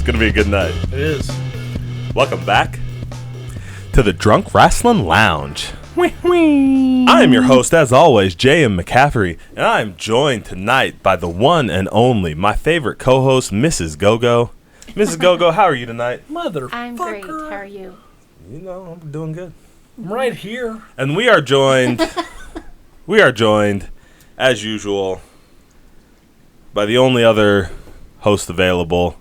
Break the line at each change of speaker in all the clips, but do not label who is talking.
It's going to be a good night.
It is.
Welcome back to the Drunk Rasslin Lounge. I am your host, as always, J.M. McCaffrey, and I am joined tonight by the one and only, my favorite co-host, Mrs. Go-Go. Mrs. Go-Go, how are you tonight?
Motherfucker.
I'm great. How are you?
You know, I'm doing good.
I'm right here.
And we are joined, as usual, by the only other host available,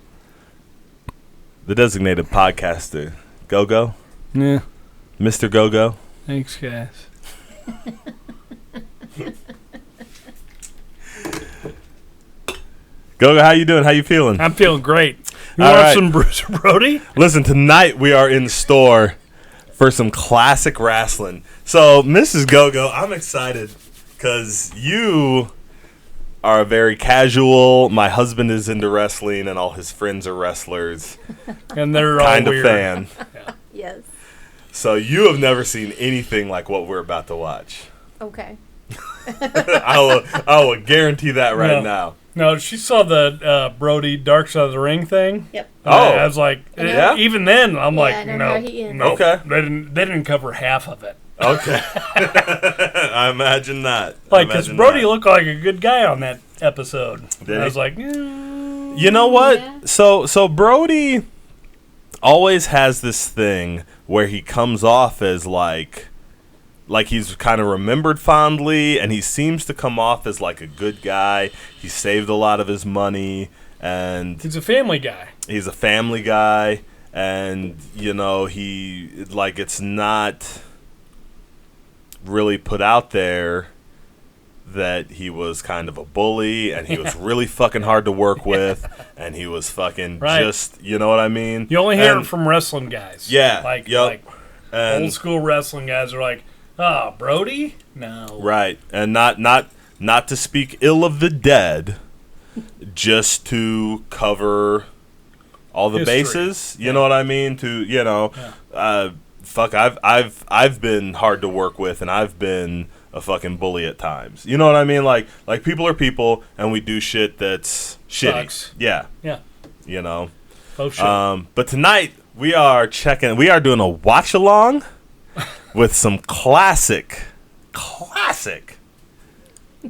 the designated podcaster, Go-Go.
Yeah.
Mr. Go-Go.
Thanks, guys.
Go-Go, how you doing? How you feeling?
I'm feeling great. You
All
want
right.
some Bruiser, Brody?
Listen, tonight we are in store for some classic wrestling. So, Mrs. Go-Go, I'm excited because you are very casual. My husband is into wrestling, and all his friends are wrestlers.
And they're all
Kind of
weird.
fan.
Yes.
So, you have never seen anything like what we're about to watch.
Okay.
I will guarantee that right now.
No, she saw the Brody Dark Side of the Ring thing.
Yep.
Oh.
I was like,
Yeah?
even then, I'm
Yeah,
like,
I know
no,
how he ends.
no.
Okay.
They didn't cover half of it.
Okay. I imagine not.
Like, because Brody looked like a good guy on that episode.
Did
And I
he?
was like,
You know what?
Yeah.
So Brody always has this thing where he comes off as like he's kind of remembered fondly, and he seems to come off as like a good guy. He saved a lot of his money, and
he's a family guy.
he's a family guy, and you know, he like, it's not really put out there that he was kind of a bully, and he was really fucking hard to work with, and he was fucking
Right.
just, you know what I mean?
You only hear
And-
it from wrestling guys.
Yeah,
Like,
yup.
like
and,
old school wrestling guys are like, oh, Brody? No.
right, and not to speak ill of the dead, just to cover all the
History.
bases. You know what I mean? To, you know, fuck, I've been hard to work with, and I've been a fucking bully at times. You know what I mean? Like people are people, and we do shit that's shitty.
Sucks.
Yeah,
Yeah.
you know.
Oh, shit.
But tonight we are doing a watch along with some classic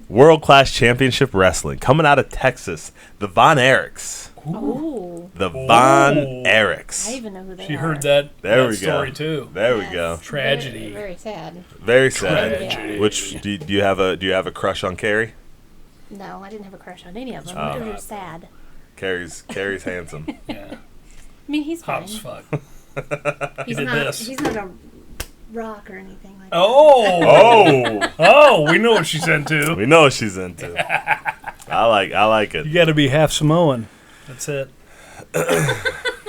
world-class championship wrestling coming out of Texas. The Von Erichs.
Ooh.
The Von
Ooh.
Erichs.
I even know who they
She
are.
heard that,
There
that
we
story,
go.
too.
There we
Yes.
go.
Tragedy.
Very, very sad.
Very sad.
Tragedy.
Which do you have a crush on Carrie?
No, I didn't have a crush on any of them.
Oh.
Those are sad.
Carrie's handsome.
Yeah.
I mean, he's fine.
Hot as fuck.
He's
did
not.
this.
He's not a rock or anything like
Oh.
Oh,
Oh, we know what she's into.
we know what she's into. I like
You
it.
got to be half Samoan. That's it.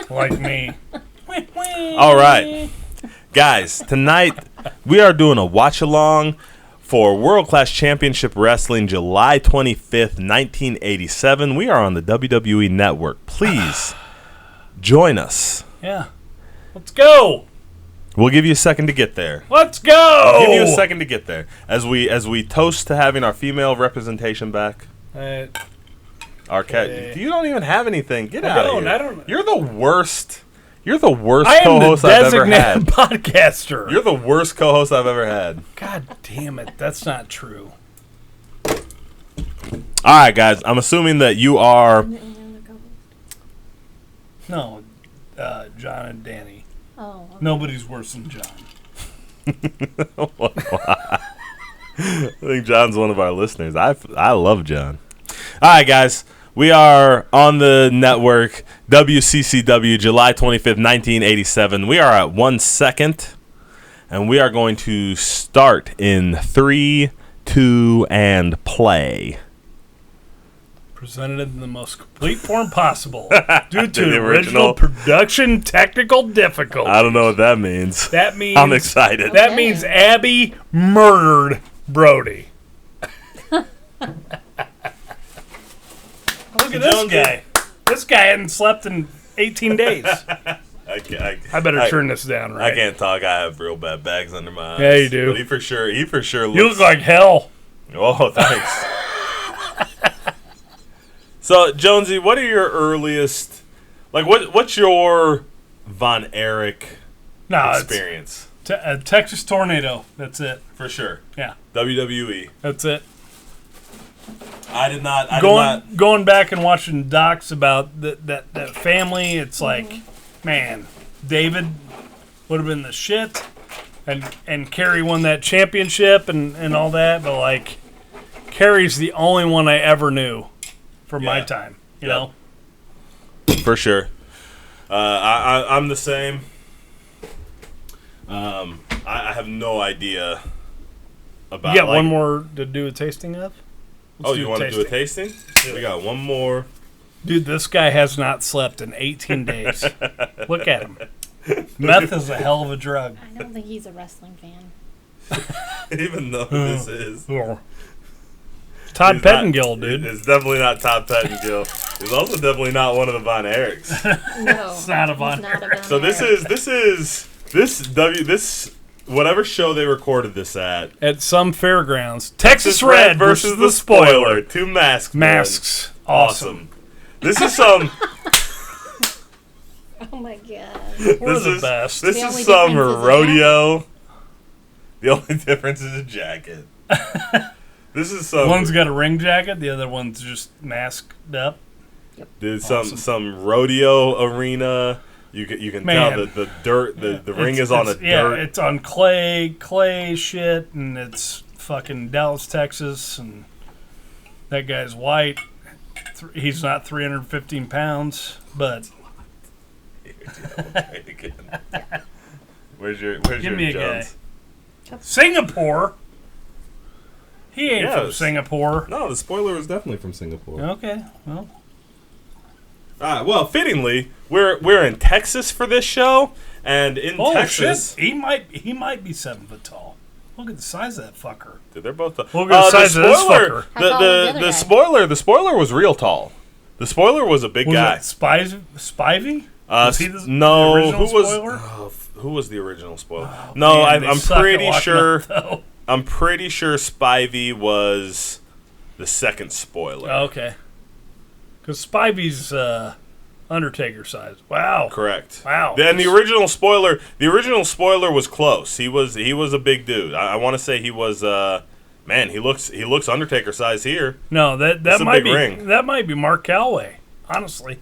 Like me.
All right, guys. Tonight we are doing a watch along for World Class Championship Wrestling, July 25th, 1987. We are on the WWE Network. Please join us.
Yeah. Let's go.
We'll give you a second to get there.
Let's go.
Give you a second to get there as we toast to having our female representation back. Our cat.
Okay.
You don't even have anything. Get
I
out of
don't,
here.
I don't-
You're the worst. You're the worst
I am the
co-host I've ever
designated
had.
podcaster.
You're the worst co-host I've ever had.
God damn it. That's not true.
All right, guys. I'm assuming that you are.
that.
No, John and Danny.
Oh. Okay.
Nobody's worse than John.
I think John's one of our listeners. I love John. All right, guys. We are on the network, WCCW, July 25th, 1987. We are at 1 second, and we are going to start in 3, 2, and play.
Presented in the most complete form possible due to
The
original
original.
production technical difficulties.
I don't know what that means.
That means
I'm excited.
That
Okay.
means Abby murdered Brody. Look at this
Jonesy.
guy. This guy hadn't slept in 18 days. I better turn this down, right?
I can't talk. I have real bad bags under my eyes.
Yeah, you do.
But he for sure looks.
You look like hell.
Oh, thanks. So, Jonesy, what are your earliest Like, what's your Von Erich experience?
It's a Texas Tornado. That's it.
For sure.
Yeah.
WWE.
That's it.
I did not.
Going back and watching docs about that family, it's like, man, David would have been the shit, and Kerry won that championship and all that, but like, Kerry's the only one I ever knew from my time, you know?
For sure. I'm the same. I have no idea about.
You got one more to do a tasting of?
You want to do a tasting? We got one more.
Dude, this guy has not slept in 18 days. Look at him. Meth is a hell of a drug.
I don't think he's a wrestling fan.
Even though this is.
Todd Pettengill, dude.
It's definitely not Todd Pettengill. He's also definitely not one of the Von Erichs.
No.
It's not a Von
Erich.
So this whatever show they recorded this at
some fairgrounds. Texas Red versus the Spoiler.
2 masks.
Masks. Awesome.
This is some.
Oh my god.
We're the best.
This
The
is
only
some
difference is a
rodeo. The only difference is a jacket. This is some.
One's got a ring jacket, the other one's just masked up.
Dude,
Awesome.
some rodeo arena. You can tell that the dirt, the ring is on a dirt.
Yeah, it's on clay shit, and it's fucking Dallas, Texas, and that guy's white. He's not 315 pounds, but
Where's your
give me a
Jones?
guy. Singapore. He ain't from Singapore.
No, the Spoiler was definitely from Singapore.
Okay, well.
Well, fittingly, we're in Texas for this show, and in Texas,
shit. He might be 7 foot tall. Look at the size of that fucker.
Dude, they're both.
Look at the size of this fucker.
The spoiler was real tall. The Spoiler was a big guy.
Spivey?
No, who was the original Spoiler?
Oh,
no,
man,
I'm pretty sure.
Up,
I'm pretty sure Spivey was the second Spoiler.
oh, okay. Because Spivey's Undertaker size. Wow.
Correct.
Wow.
Then the original Spoiler was close. He was a big dude. I want to say he was. Man, he looks Undertaker size here.
No, that might be
ring.
That might be Mark Calloway. Honestly.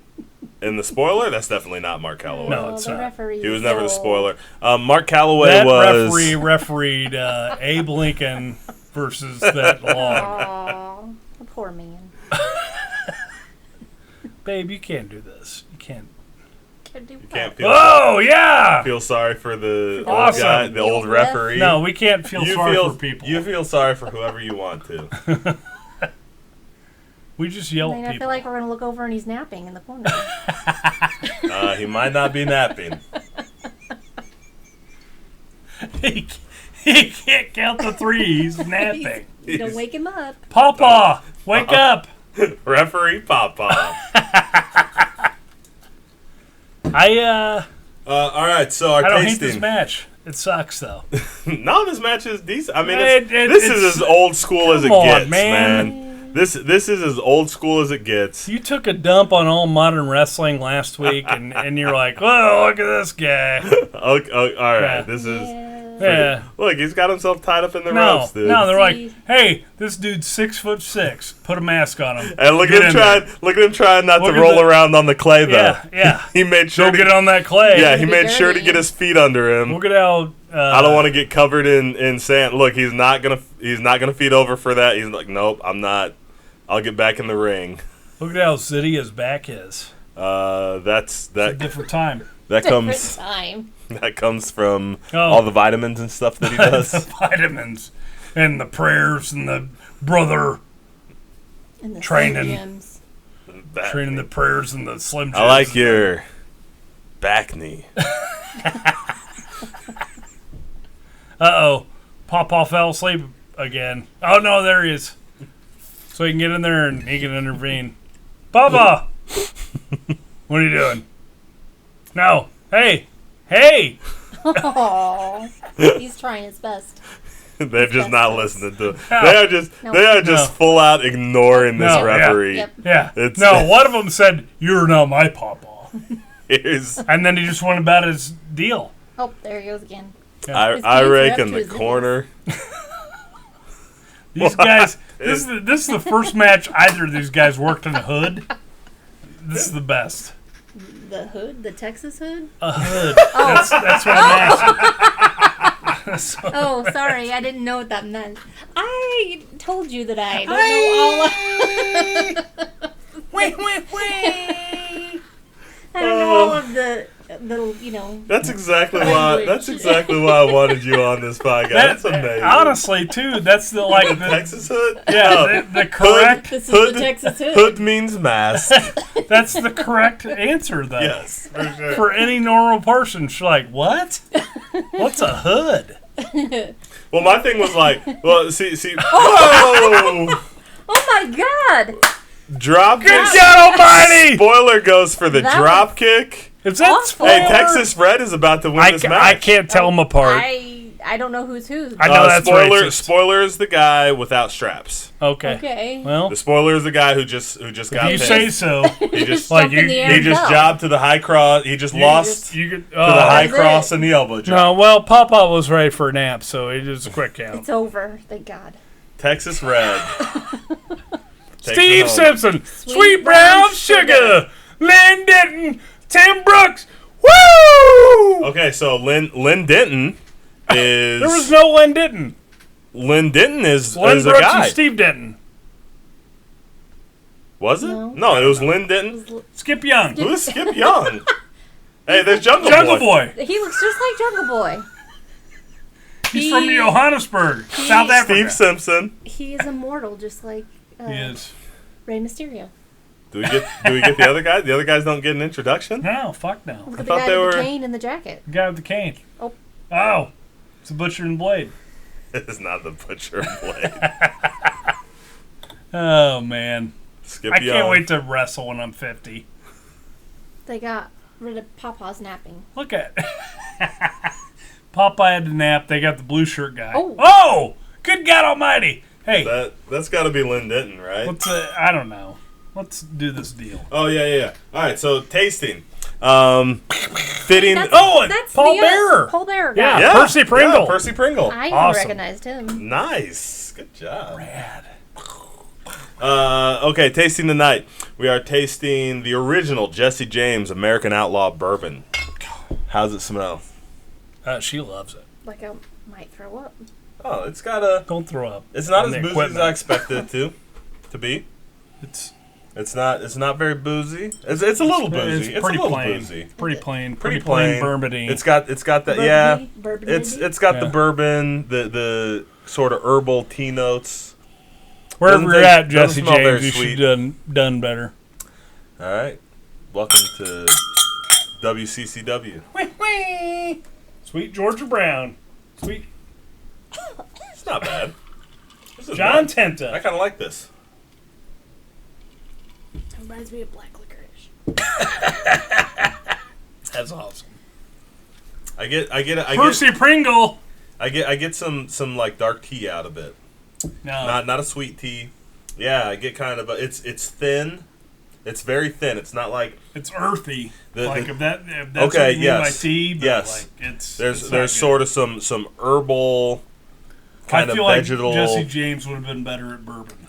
In the Spoiler, that's definitely not Mark Calloway.
No, it's
the
not.
referee.
He was never the Spoiler. Mark Calloway
That
was.
refereed Abe Lincoln versus that log.
Aw, the poor man.
Babe, you can't do this. You can't.
You can't feel.
Oh yeah.
Feel sorry for the
Awesome.
old guy, the old referee.
No, we can't feel sorry for people.
You feel sorry for whoever you want to.
We just yell
I
at people.
feel like we're gonna look over and he's napping in the corner.
He might not be napping.
he can't count to 3. He's napping.
Don't wake him up.
Papa, wake up.
Referee Papa. All right, so our
I don't hate
tasting.
this match. It sucks though.
No, this match is decent. I mean,
This
is as old school as it
come on,
gets,
man.
man. This is as old school as it gets.
You took a dump on All Modern Wrestling last week, and you're like, "Oh, look at this guy."
Okay, all right,
Yeah.
this is.
Yeah.
Look, he's got himself tied up in the
No,
ropes, dude.
no, they're like, "Hey, this dude's 6'6". Put a mask on him."
And look
Get
at
in
him trying not
Look
to
at
roll
the-
around on the clay though.
Yeah, yeah.
He made sure
Don't get on that clay.
Yeah, he
Be
made sure to
dirty.
get his feet under him.
Look at how.
I don't want to get covered in sand. Look, he's not gonna feed over for that. He's like, nope, I'm not. I'll get back in the ring.
Look at how zitty his back is.
That's
It's a different time.
that
Different
comes
time.
that comes from
Oh.
all the vitamins and stuff that he does.
The vitamins and the prayers and the brother
And the
Training.
Gyms.
Back
training
knee.
the prayers and the Slim Jims.
I like your back knee.
Uh-oh. Papa fell asleep again. Oh, no, there he is. So he can get in there and he can intervene. Papa! What are you doing? No. Hey! Hey!
Oh, he's trying his best.
They're just
That's
not
nice.
listening to.
No.
They are just
No.
full out ignoring this
No, yeah.
referee.
Yep.
Yeah.
It's-
No, one of them said, "You're not my papa." And then he just went about his deal.
Oh, there he goes again.
I rake in the corner.
These guys, this is the first match either of these guys worked in a hood. This is the best.
The hood? The Texas hood?
A hood. That's what I'm asking.
Oh, sorry. I didn't know what that meant. I told you that I don't know all of... I don't know all of the
That's exactly why. That's exactly why I wanted you on this podcast. That's amazing.
Honestly, too, that's the
Texas hood.
Yeah, the correct.
This is the Texas hood.
Hood means mask.
That's the correct answer, though.
Yes, for sure.
For any normal person, she's like, "What? What's a hood?"
Well, my thing was like, see. Whoa!
Oh my God!
Drop.
Good God Almighty!
Spoiler goes for the drop kick.
Is that
Awful.
spoiler?
Hey, Texas Red is about to win this match.
I can't tell them apart.
I don't know who's who.
I know that's racist.
Spoiler is the guy without straps.
Okay.
Okay.
Well,
The spoiler is the guy who just got
if you
pinned.
say so.
He just
Like
Jump in the air
he
and
just
go.
jobbed to the high cross. He just lost
You could,
to the high
That's
cross
it.
and the elbow drop.
No, well, Papa was ready for a nap, so it was a quick count.
It's over. Thank God.
Texas Red. Takes
Steve
it home.
Simpson,
Sweet
Sweet
Brown
Brown Sugar,
Sugar.
Lynn Denton, Tim Brooks. Woo!
Okay, so Lynn Denton is.
There was no Lynn Denton.
Lynn Denton is
Lynn
a
Brooks
guy.
and Steve Denton.
Was it?
No.
No, it was Lynn Denton.
Skip Young.
Who's Skip Young? Hey, there's Jungle
Boy.
He looks just like Jungle Boy.
He's from Johannesburg, South Africa.
Steve Simpson.
He is immortal, just like
He is.
Rey Mysterio.
Do we get the other guy? The other guys don't get an introduction?
No, fuck no.
Look at the
thought
guy
they
with the
were-
cane and the jacket.
The guy with the cane.
Oh.
Oh. It's a Butcher and Blade.
It's not the Butcher and Blade.
Oh, man.
Skip
I
Young.
can't wait to wrestle when I'm 50.
They got rid of Papa's napping.
Look at Popeye had to nap. They got the blue shirt guy.
Oh.
Good God Almighty! Hey,
That's got to be Lynn Denton, right?
I don't know. Let's do this deal.
Oh yeah. All right, so tasting, fitting.
That's
Paul
the,
Bearer.
Paul Bearer guy.
Yeah. Percy Pringle.
Yeah, Percy Pringle.
I
Awesome.
recognized him.
Nice, good job.
Rad.
Okay, tasting tonight. We are tasting the original Jesse James American Outlaw Bourbon. How's it smell?
She loves it.
Like I might throw up.
Oh, it's got a.
Don't throw up.
It's not
on
as
the
boozy
equipment.
as I expected it to be. It's not very boozy. It's a little boozy.
It's pretty
a little
plain.
bouzy.
Pretty plain.
Pretty
plain.
plain.
Bourbon-y.
It's got that
Bourbon-y?
It's got the
Yeah.
bourbon, the sort of herbal tea notes.
Wherever
doesn't
you're
taste-
at, Jesse
doesn't smell very
James, you
sweet.
should done better.
All right, welcome to WCCW.
Sweet Georgia Brown. Sweet
It's not bad. This is
John
nice.
Tenta.
I kind of like this.
It reminds me of black licorice.
That's awesome.
I get
Percy Pringle.
I get some like dark tea out of it.
No.
Not a sweet tea. Yeah, I get kind of it's thin. It's very thin. It's not like
It's earthy.
The-
If that's
Okay,
what you mean
yes.
by tea, but
Yes.
like it's
there's
not
sort of some herbal
good.
kind
I
of
feel like
vegetal.
Jesse James would have been better at bourbon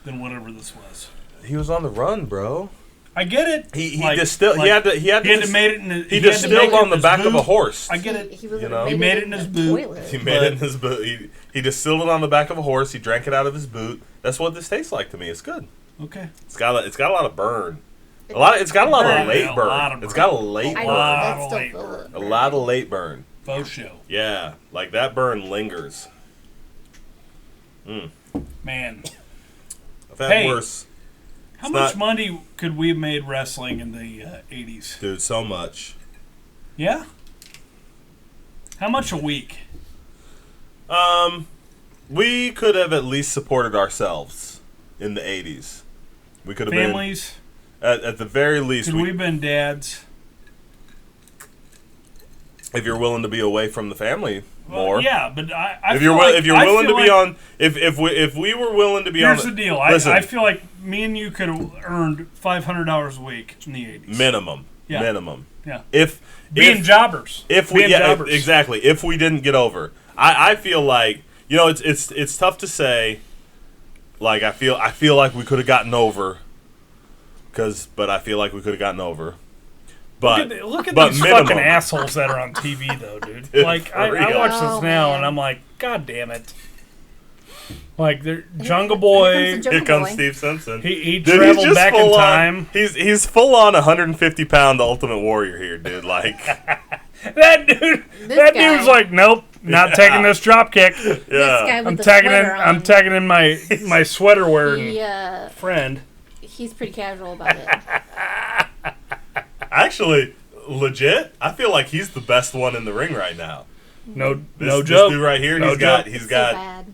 than whatever this was.
He was on the run, bro.
I get it.
He
Like-
distilled.
like,
he had to
He had to made it in his,
he
had to make
distilled
it
on
in
the
his
back of a
boot.
horse.
I get it.
He was
You
gonna
know?
He made it in
the
his boot.
toilet.
He made it in his boot. He distilled it on the back of a horse. He drank it out of his boot. That's what this tastes like to me. It's good.
Okay.
It's got a lot of burn. It's got a lot
Burn,
of late
yeah, a
burn.
lot of
It's
burn.
got a late
I
burn.
know
Lot
that's
of
still
late
full of
A lot of late burn.
Faux show.
Yeah, like that burn lingers.
Man.
I've had
Hey.
worse.
How
It's
much
not-
money could we have made wrestling in the 80s?
Dude, so much.
Yeah? How much a week?
We could have at least supported ourselves in the 80s. We could have
Families?
been at the very least.
Could we have been dads?
if you're willing to be away from the family more.
Well, yeah, but I
If
feel
you're
like,
if you're willing to be
like,
on if we were willing to be
here's
on
the deal.
Listen,
I feel like me and you could have earned $500 a week in the 80s.
minimum.
Yeah.
Minimum.
Yeah.
If
Being jobbers.
If we
Being jobbers.
exactly. If we didn't get over. I feel like it's tough to say. Like I feel like we could have gotten over. But I feel like we could have gotten over. But
look at
but
these
minimum.
fucking assholes that are on TV, though, dude.
Dude,
Like,
for
I
real.
watch this
Oh,
now,
man.
and I'm like, God damn it. Like, they're Jungle Boy.
Here
Here comes
Boy.
Steve Simpson.
He
Dude,
traveled back in time.
He's full on 150-pound Ultimate Warrior here, dude. Like,
That dude,
guy.
dude's like, nope, not taking this drop kick.
This guy
yeah.
with
I'm
the
tagging in.
sweater on.
I'm tagging in my sweater wearing
He,
friend.
he's pretty casual about it.
Actually, legit, I feel like he's the best one in the ring right now.
No
This
joke.
dude right here,
No
he's got
joke.
So bad.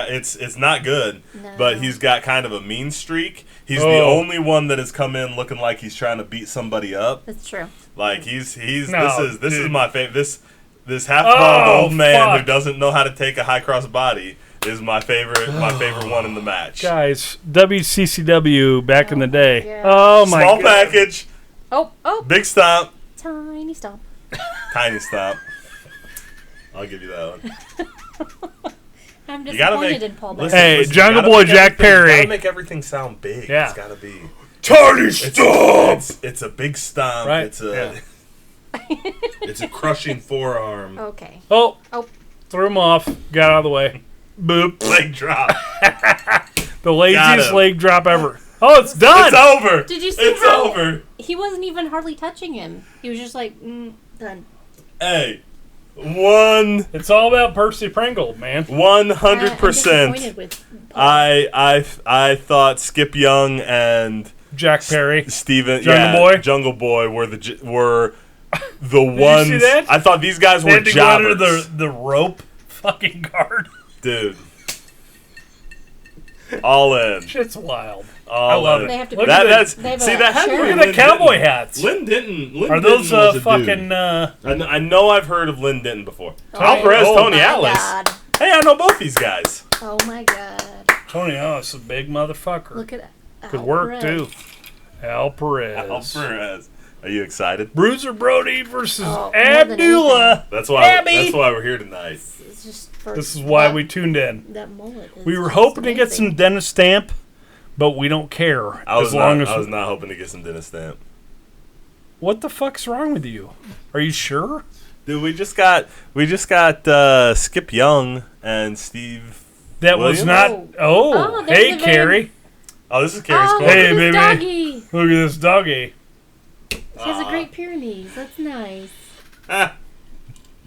it's not good,
No.
but he's got kind of a mean streak. He's the
Oh.
only one that has come in looking like he's trying to beat somebody up.
That's true.
Like he's
No,
this is
dude.
my favorite. This half bald
Oh,
old man who
fuck.
doesn't know how to take a high cross body is my favorite one in the match.
Guys, WCCW back in the day.
yeah.
Oh my
Small
god.
package,
Oh,
big stomp,
tiny stomp.
tiny stomp. I'll give you that one.
I'm
You gotta
disappointed
make.
in Paul
Listen,
Bearer.
Hey,
listen, you
Jungle
gotta
Boy
make
Jack
everything- You
Perry.
gotta make everything sound big.
Yeah.
It's gotta be.
Tiny
It's a big stomp.
Right,
It's a it's a crushing forearm.
Okay.
Oh,
Oh.
threw him off. Got out of the way. Boop.
Leg drop.
The laziest
him.
leg drop ever. Oh, it's done.
It's over.
Did you see
It's
how
over.
he wasn't even hardly touching him? He was just like, done.
Hey, 100%.
It's all about Percy Pringle, man.
I'm disappointed with Paul.
I thought Skip Young and
Jack Perry.
Steven
Jungle Boy?
were the ones.
see that?
I thought these guys
They
were
had to go under
jobbers.
the rope fucking guard.
Dude. All in.
Shit's wild.
All
I love
in.
it.
They have to
Look
be-
at
That's
They have
see
a
that had to
shirt.
be
Look at the
Lynn
cowboy
Denton.
hats.
Lynn Denton
Are those
was a
fucking?
dude. I know I've heard of Lynn Denton before.
Oh,
Tom Perez,
oh
Tony
my
Atlas.
God.
Hey, I know both these guys.
Oh my god.
Tony Atlas, a big motherfucker.
Look at
Could
Al
work
Perez.
too. Al Perez.
Al Perez. Are you excited?
Bruiser Brody versus
Oh, more than
Abdullah.
That's why.
Abby.
That's why we're here tonight.
It's just for
This is why
that,
we tuned in.
that mullet. Is
We were
just
hoping to get some
amazing.
Dennis Stamp, but we don't care
I was
as long as.
I was not hoping to get some Dennis Stamp.
What the fuck's wrong with you? Are you sure?
Dude, we just got Skip Young and Steve.
That was
Williams?
not.
Oh,
Oh,
there's
hey,
the very-
Carrie.
Oh, this is Carrie's
Oh,
corner.
Hey,
look at
baby.
this doggy.
Look at this doggy.
He has a great Pyrenees. That's nice.
Ah,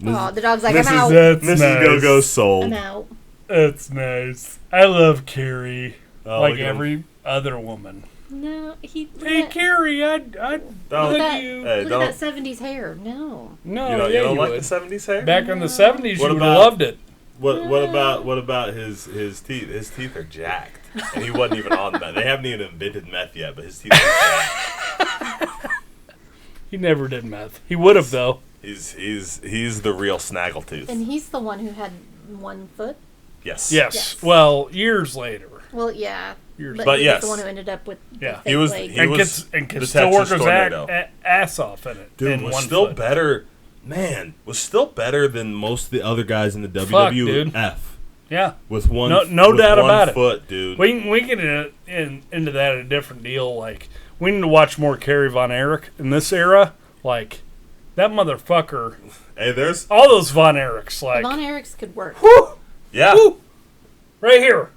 Oh, the dog's like,
This
I'm
is
out.
That's
Mrs.
nice.
Go-Go sold.
I'm out.
That's nice. I love Carrie.
Oh,
like
look at him.
every other woman.
No, he. Look
Hey,
at,
Carrie, I'd
Don't-
look
hug
at
you.
Hey,
look
don't-
at that 70s hair. No.
No,
You don't,
yeah,
you don't like
would.
the '70s hair?
Back in the 70s,
What
you would have
about-
loved it.
What about his teeth? His teeth are jacked, and he wasn't even on meth. They haven't even invented meth yet, but his teeth are jacked.
He never did meth. He would have, though.
He's the real snaggletooth.
And he's the one who had 1 foot.
Yes.
Yes.
Yes.
Well, years later.
Well, yeah.
Years
But
But
he
yes.
was the one who ended up with
Yeah.
the fake
He was-
leg.
he
And
was
can
the
still work
Texas
his
tornado.
ass off in it.
Dude,
in
was
1
still
foot.
better. Man, was still better than most of the other guys in the
Fuck,
WWF.
Yeah.
With one,
No
with
doubt
one
about it.
foot, dude.
We get into that a different deal. Like, we need to watch more Kerry Von Erich in this era. Like, that motherfucker.
Hey, there's
All those Von Erichs, like,
Von Erichs could work.
yeah.
woo, right here.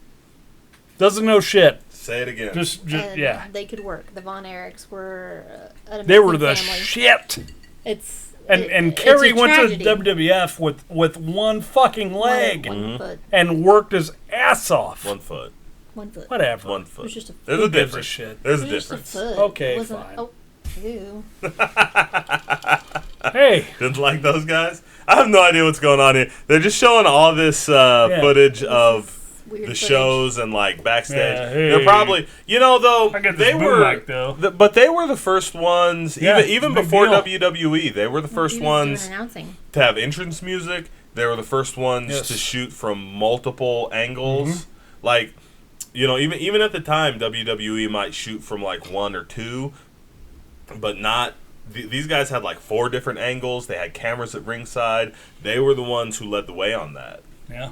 Doesn't know shit.
Say it again.
Just
And
yeah.
they could work. The Von Erichs were an
They were
amazing
the
family.
shit.
It's
And
it's
Kerry
a
went to the
tragedy.
WWF with one fucking leg
One foot.
and worked his ass off.
1 foot.
1 foot.
Whatever.
1
It
foot.
was just a
There's
Who
a
gives a
difference.
shit?
There's a
It was just a
difference.
foot.
Okay,
It wasn't-
fine.
Oh, ew.
Hey,
Didn't like those guys? I have no idea what's going on here. They're just showing all this footage of
weird
the
footage.
shows and like backstage.
Yeah, hey.
They're probably, though
I got this
they
boom
were,
mic, though.
but they were the first ones.
Yeah,
even
big
before
deal.
WWE, they were the first
He was
ones
doing announcing.
to have entrance music. They were the first ones
Yes.
to shoot from multiple angles.
Mm-hmm.
Like, even at the time, WWE might shoot from like one or two, but not. These guys had like 4 different angles. They had cameras at ringside. They were the ones who led the way on that.
Yeah.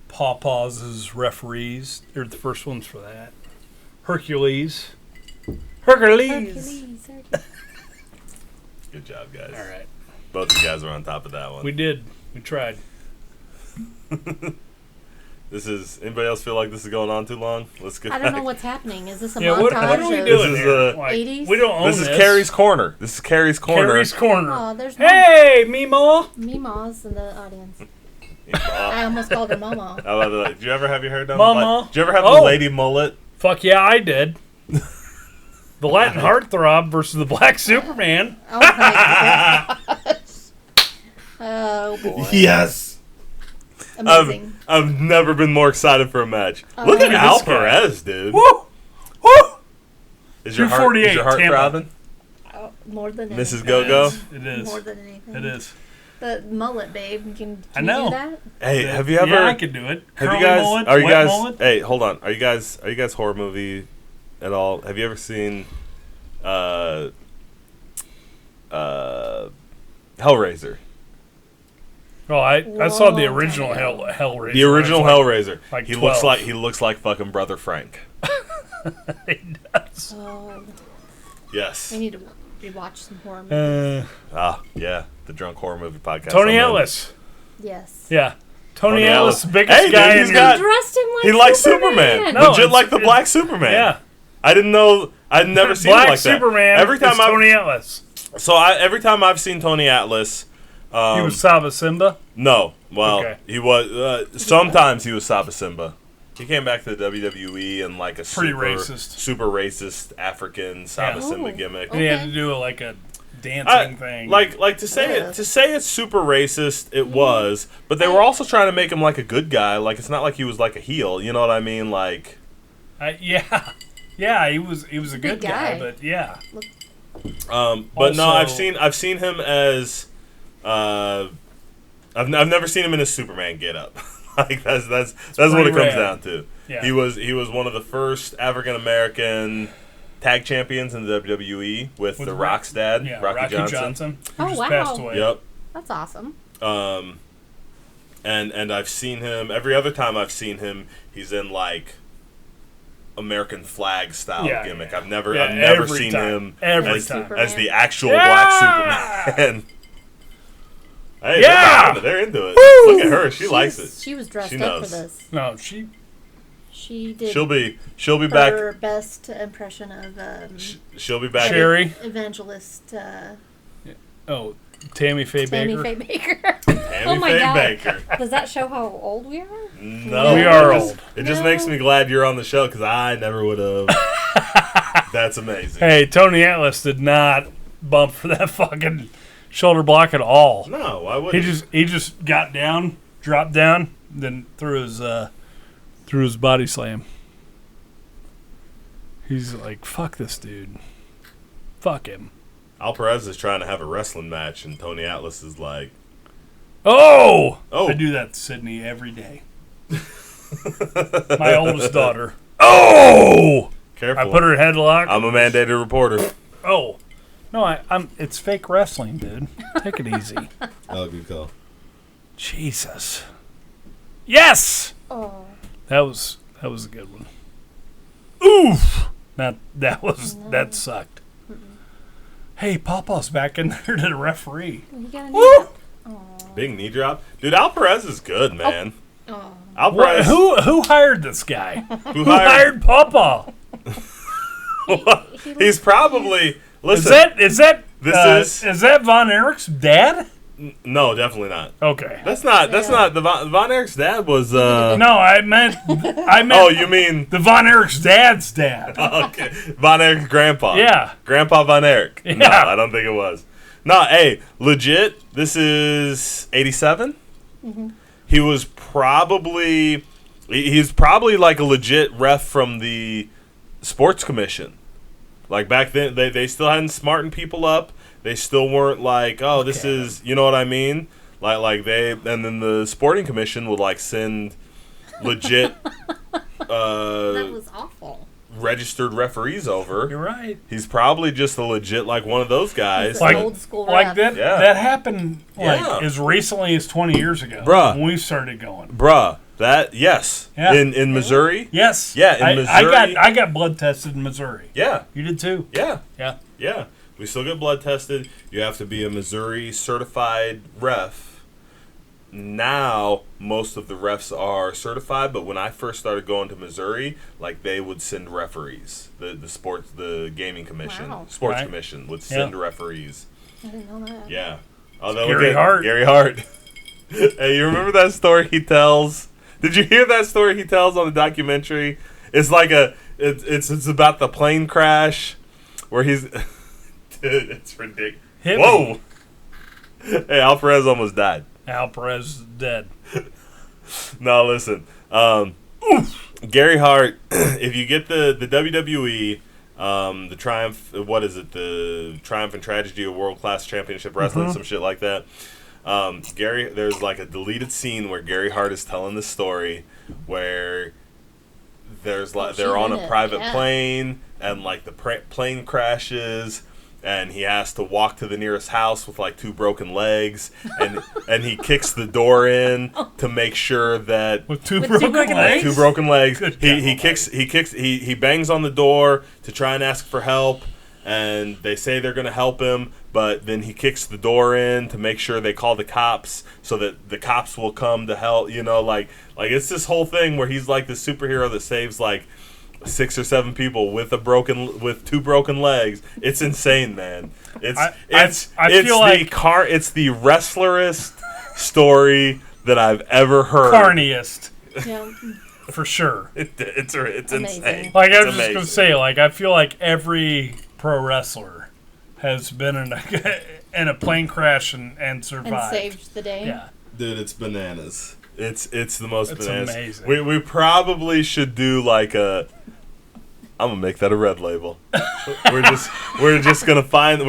Pawpaws as referees. They're the first ones for that. Hercules.
Hercules.
Good job, guys.
All right.
Both of you guys are on top of that one.
We did. We tried.
Anybody else feel like this is going on too long? Let's get
I don't
back.
know what's happening. Is this a
Yeah,
montage?
what are we
of-
doing
This is,
here? Like,
80s?
we don't own
This is Carrie's Corner. This is Carrie's Corner.
Carrie's Corner.
Oh, there's no
Hey, Meemaw.
Meemaws in the audience.
Uh,
I almost called her Momo.
how about that? Did you ever have your hair done?
Mama.
Did you ever have
Oh.
the lady mullet?
Fuck yeah, I did. The Latin Heartthrob versus the Black Superman.
Oh my gosh. Oh boy.
Yes.
Amazing.
I've never been more excited for a match.
Oh,
Look at
look at
Al
this guy.
Perez, dude.
Woo! Woo!
Is your heart
248, Tampa.
throbbing?
Oh, more than
Mrs.
anything.
Go-Go?
It is.
More than anything.
It is.
The mullet, babe. Can
I
you
know.
do that?
Hey, have you ever?
Yeah, I could do it.
Have
Curly
you guys?
mullet,
Are you
wet
guys?
mullet.
Hey, hold on. Are you guys horror movie at all? Have you ever seen Hellraiser?
Oh, I saw the
Whoa.
original Hellraiser.
The original
I was
Hellraiser.
like
he
12.
looks like fucking Brother Frank.
like, he does.
Oh,
Yes.
we need to rewatch some horror movies.
Yeah. The Drunk Horror Movie Podcast.
Tony
I'm in.
Ellis.
Yes.
Yeah. Tony
Tony
Ellis,
Ellis.
biggest
Hey,
guy
dude,
in
he's
your...
got-
Dressed him like
He likes Superman.
No,
Legit
it's-
like the
it-
Black Superman.
Yeah.
I didn't know. I'd never seen him
Black
like that.
Superman
Every time
is Tony Ellis.
every time I've seen Tony Atlas,
He was Saba Simba.
no. Well,
Okay.
he was. Sometimes he was Saba Simba. He came back to the WWE and like a
Pretty
super racist African Saba
Yeah.
Simba
Oh.
gimmick.
And he had
Okay.
to do like a dancing thing.
Like to say
Yeah.
it's super racist. It was, but they were also trying to make him like a good guy. Like it's not like he was like a heel. You know what I mean? Like
yeah. Yeah, he was a good
Big guy.
but yeah.
but no,
Also-
I've seen him as I've never seen him in a Superman getup. Like that's what
pretty
it comes
rad.
down to.
Yeah.
He was one of the first African American tag champions in the WWE with the Rock's dad,
Yeah,
Rocky Johnson.
who
Oh,
just
wow.
passed away.
Yep.
That's awesome.
And I've seen him every other time I've seen him, he's in like American flag style
Yeah,
gimmick.
yeah.
I've never
Yeah, every
seen
time.
him
Every
as,
time.
as the actual
Yeah!
Black Superman. Hey,
Yeah!
they're into it.
Woo!
Look at her, she likes it.
She was dressed
She
up for
knows.
this.
No, she
She did
She'll be back.
her best impression of
She'll be back.
Sherry.
evangelist
Tammy Faye
Tammy
Baker.
Faye Baker.
Tammy
Oh my
Faye
God.
Baker.
Does that show how old we are?
No,
We are
it just-
old.
It just
No.
makes me glad you're on the show because I never would have. That's amazing.
Hey, Tony Atlas did not bump for that fucking shoulder block at all.
No, why would
He just got down, dropped down, then threw his body slam. He's like, fuck this dude. Fuck him.
Al Perez is trying to have a wrestling match, and Tony Atlas is like,
Oh!
Oh.
I do that to Sydney every day. My oldest daughter. Oh!
"Careful,
I put her in headlock.
I'm a mandated reporter."
Oh. No, I'm. It's fake wrestling, dude. Take it easy.
Oh, good call.
Jesus. Yes!
Oh.
That was a good one. Oof! That sucked. Hey, Papa's back in there to the referee.
You got a
Woo!
Big knee drop, dude. Al Perez is good, man.
Oh.
Al
What,
Perez,
who hired this guy?
who
Who hired Papa?
He's probably
Is
listen.
that
This
is that Von Erich's dad?
No, definitely not.
Okay.
That's not the Von Erich's dad was.
No, I meant
Oh, you mean
the Von Erich's dad's dad.
okay? Von Erich's grandpa.
Yeah.
Grandpa Von Erich. No,
Yeah.
I don't think it was. No, hey, legit. This is 87. he was probably he's probably like a legit ref from the sports commission. Like back then, they still hadn't smartened people up. They still weren't like, oh, this is, you know what I mean? Like and then the sporting commission would like send legit
That was awful.
registered referees over.
You're right.
He's probably just a legit like one of those guys.
Like-
that-
old school
Like
ref.
that.
Yeah.
That happened like
Yeah.
as recently as 20 years ago.
Bruh.
When we started going.
Bruh, yes.
Yeah.
In Missouri?
Yes.
Yeah, in Missouri.
I got blood tested in Missouri.
Yeah.
You did too.
Yeah.
Yeah.
Yeah. We still get blood tested. You have to be a Missouri certified ref. Now, most of the refs are certified, but when I first started going to Missouri, like they would send referees. The gaming commission,
Wow.
sports
Right.
commission would send
Yeah.
referees.
I didn't know that.
Yeah.
Gary Hart.
Gary Hart. Hey, you remember that story he tells? Did you hear that story he tells on the documentary? It's like it's about the plane crash where he's dude, it's ridiculous.
Hit
Whoa.
me.
Hey, Al Perez almost died.
Al Perez is dead.
No, listen. Gary Hart, if you get the WWE, the Triumph, what is it? The Triumph and Tragedy of World Class Championship Wrestling, some shit like that. There's like a deleted scene where Gary Hart is telling this story where there's like they're on a private plane and like the plane crashes. And he has to walk to the nearest house with like 2 broken legs, and he kicks the door in to make sure that
With two
With
broken
two broken
legs?
2 broken legs.
Good
He bangs on the door to try and ask for help, and they say they're gonna help him, but then he kicks the door in to make sure they call the cops so that the cops will come to help. You know, like it's this whole thing where he's like the superhero that saves like 6 or 7 people with 2 broken legs. It's insane, man. It's the wrestlerist story that I've ever heard.
Carniest.
Yeah.
For sure.
It's
Amazing.
insane.
Like I
It's
was just gonna
amazing.
say, like I feel like every pro wrestler has been in a plane crash and survived.
And saved the day.
Yeah.
Dude, it's bananas. It's the most
It's
bananas.
amazing.
We probably should do like a. I'm gonna make that a red label. we're just gonna find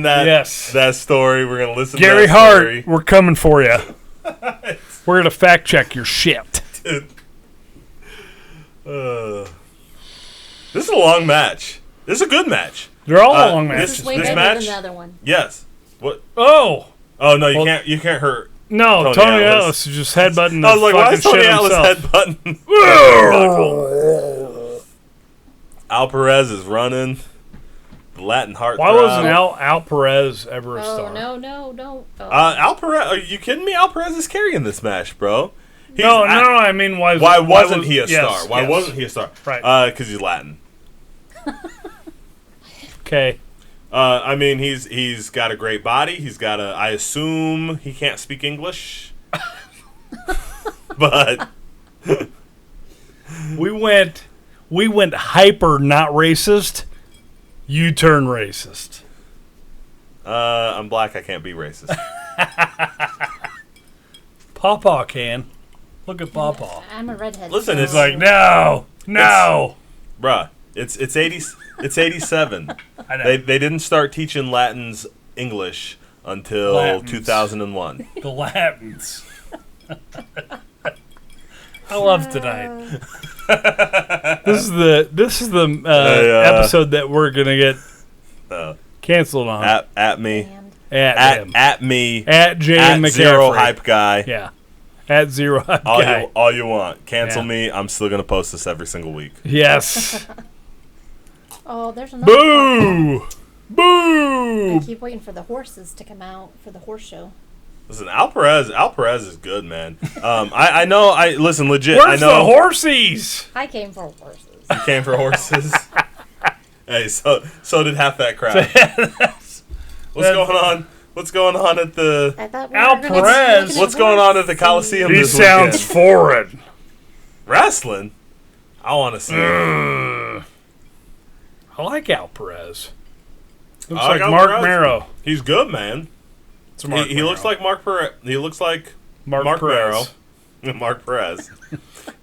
that
Yes.
that story. We're gonna listen
Gary
to that
Hart,
story.
we're coming for you. We're gonna fact check your shit.
Dude. This is a long match. This is a good match.
They're all
Uh,
long
This
matches.
is way
This
better
match?
than the other one.
Yes. What?
Oh
Oh no, you
Well-
can't hurt.
no,
Tony
Tony
Atlas.
Atlas is just headbutting the
I was like, why
fucking
is Tony
shit
Atlas
himself.
headbutting? Al Perez is running. The Latin heart.
Why wasn't Al Perez ever a
Oh,
star?
no. Oh.
Al Perez? Are you kidding me? Al Perez is carrying this match, bro. He's-
No, I mean, why
wasn't he a
yes,
star? Why
yes.
wasn't he a star?
Right.
Because he's Latin.
Okay.
I mean, he's got a great body. He's got a. I assume he can't speak English, but
We went hyper not racist. You turn racist.
I'm black. I can't be racist.
Pawpaw can. Look at Pawpaw.
I'm a redhead.
Listen,
so-
it's
It's like no.
Bruh, it's 87.
I know.
They didn't start teaching Latins English until
Latins.
2001.
The Latins. I love tonight. This is the episode that we're gonna get
Uh,
canceled on.
at me.
And
At me.
At Jay
At
McCaffrey.
Zero Hype Guy.
Yeah. At Zero Hype
All
Guy.
all you want. Cancel
Yeah.
me. I'm still gonna post this every single week.
Yes.
oh, there's another one.
Boo! Boo!
I keep waiting for the horses to come out for the horse show.
Listen, Al Perez is good, man. I know. Listen, legit.
Where's
I know.
the horsies?
I came for horses.
You came for horses. Hey, so did half that crowd. What's going on? What's going on at the?
I thought
Al
were gonna be
Perez.
looking at
What's going on at the
horses.
Coliseum
He
this
sounds
weekend?
foreign.
Wrestling. I want to see. it.
I like Al Perez. Looks
I
like
Al
Mark
Perez.
Marrow.
He's good, man.
It's Mark
He looks
Marrow.
like Mark Perez. He looks like
Mark
Mark
Perez.
Marrow. Mark Perez.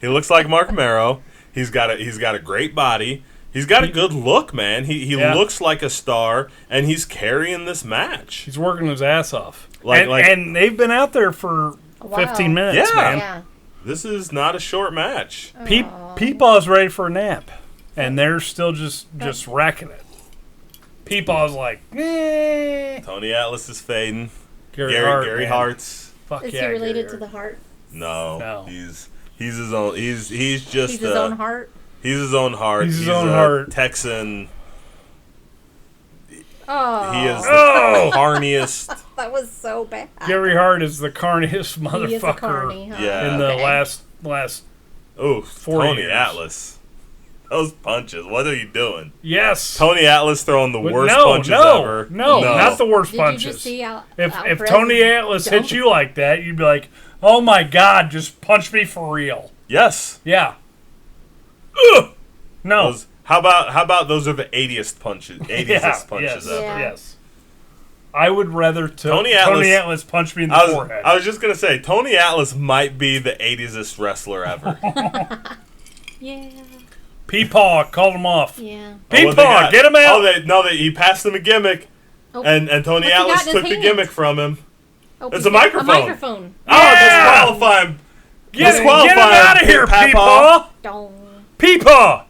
He looks like Mark Mero. He's got a great body. He's got a good look, man. He looks like a star, and he's carrying this match.
He's working his ass off. And they've been out there for 15 minutes, man.
Yeah.
This is not a short match.
Peepaw's ready for a nap, and they're still just wrecking it. Peepaw's like, eh.
Tony Atlas is fading.
Gary
Hart's.
Fuck
Is
yeah,
he related
Gary
to the heart?
No. He's his own. He's just
He's his own heart?
He's his own heart.
He's his own heart.
Texan.
Oh.
He is the carniest.
That was so bad.
Gary Hart is the carniest motherfucker
He is a carny, huh?
Yeah.
in the
Okay.
last.
Oh,
4
Tony
years.
Atlas. Those punches. What are you doing?
Yes.
Tony Atlas throwing the worst
no,
punches
no,
ever.
No, not the worst
Did
punches.
you just see
If Tony Atlas hit you like that, you'd be like, "Oh my God, just punch me for real."
Yes.
Yeah. Ugh. No.
How about those are the 80th punches? 80th
Yeah,
punches
yes,
ever.
Yeah.
yes. I would rather
Tony
Tony
Atlas-
Atlas punch me in the forehead.
I was just gonna say Tony Atlas might be the 80s-est wrestler ever.
Yeah.
Peepaw called him off.
Yeah.
Peepaw, get him out.
He passed him a gimmick,
Oh,
and Tony
what's he
Atlas
got in his
took the
hand?
gimmick from him.
Oh,
It's
he's
a
got
microphone.
A microphone.
Yeah!
Oh, disqualify him!
Get him
Disqualify
out of here,
Peepaw.
Peepaw!
Don't.
Peepaw!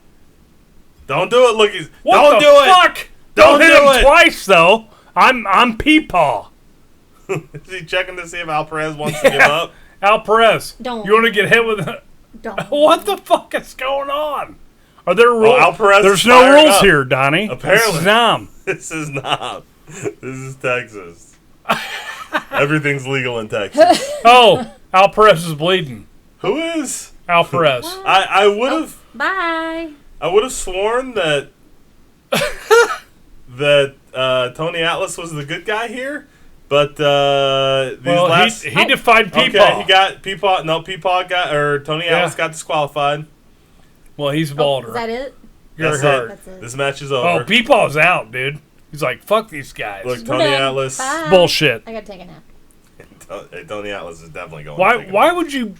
Don't do it, Lookies.
What
Don't
the
do it.
fuck?
Don't
hit
do
him
it.
twice, though. I'm Peepaw.
Is he checking to see if Al Perez wants to give up?
Al Perez.
Don't.
You want to get hit with a...
Don't.
What the fuck is going on? Are there rules?
Al Perez
There's
is
no
fired
rules
up.
here, Donnie.
Apparently.
This is Nam.
This is not. This is Texas. Everything's legal in Texas.
Oh, Al Perez is bleeding.
Who is?
Al Perez.
I would have.
Bye.
I would have sworn that Tony Atlas was the good guy here, but
he defied Peepaw.
Okay, he got Peepaw. No, Peepaw Tony Atlas got disqualified.
Well, he's balder.
Is that it?
Gary
That's
Hart.
it.
That's it.
This match is
Oh,
over.
Peepaw's out, dude. He's like, fuck these guys.
Look,
We're
Tony
done.
Atlas.
Bye.
Bullshit.
I gotta take a nap.
Tony Atlas is definitely going. to take a
Why
nap.
would you?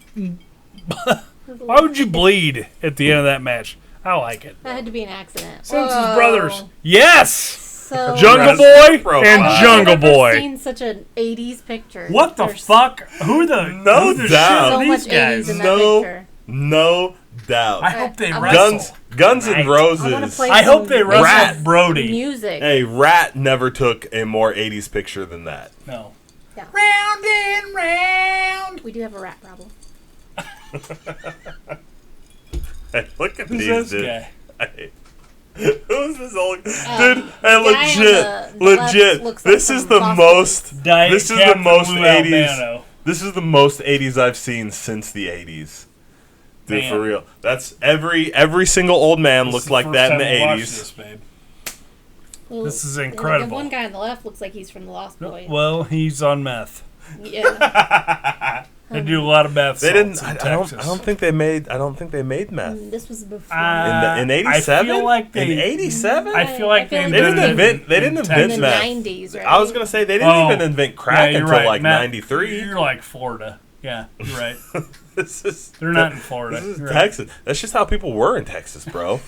Why would you bleed at the end of that match? I like it.
That had to be an accident.
Since his
Whoa.
brothers. Yes.
So
Jungle
Wrestling
Boy
profile.
and
I've
Jungle
never
Boy.
seen such an 80s picture.
What the
There's
fuck? Who the
No
who the
doubt.
shit
So
are
much
these
80s
guys?
in that
No.
picture.
No doubt.
I hope they
I
wrestle.
Guns and
Right.
Roses.
I wanna play
I hope they
some
wrestle
Rat.
Brody.
Music.
Hey, Rat never took a more 80s picture than that.
No.
Yeah.
Round and round.
We do have a rat problem.
Hey, look at
Who's
these,
this
dude.
guy?
Hey, who's this old dude?
the
Hey,
guy on
legit,
the left
legit.
looks like
This is
some
the
sausage.
most.
Diet
This is the
Captain
most
Lou
80s.
Albano.
This is the most 80s I've seen since the 80s. Dude,
Man.
for real. That's every single old man
This
looked
is
like
first
that in
time
the
I watched
80s.
This, babe.
Well,
This is
The
incredible.
one guy on the left looks like he's from the Lost Boys.
Well, he's on meth.
Yeah.
They do a lot of bath
They didn't.
salts
I
in
don't.
Texas.
I don't think they made. I don't think they made meth
This was before.
in
I
'87.
feel like they.
In '87.
I feel like they
I feel like
They didn't
invented
invent.
it
They
in
didn't
in
invent
the
meth.
90s, right?
I was gonna say they didn't
Oh.
even invent crack
Yeah, you're
until
right.
like
Matt,
'93.
You're like Florida. Yeah, you're right.
This is.
They're not in Florida.
This is
You're right.
Texas. That's just how people were in Texas, bro.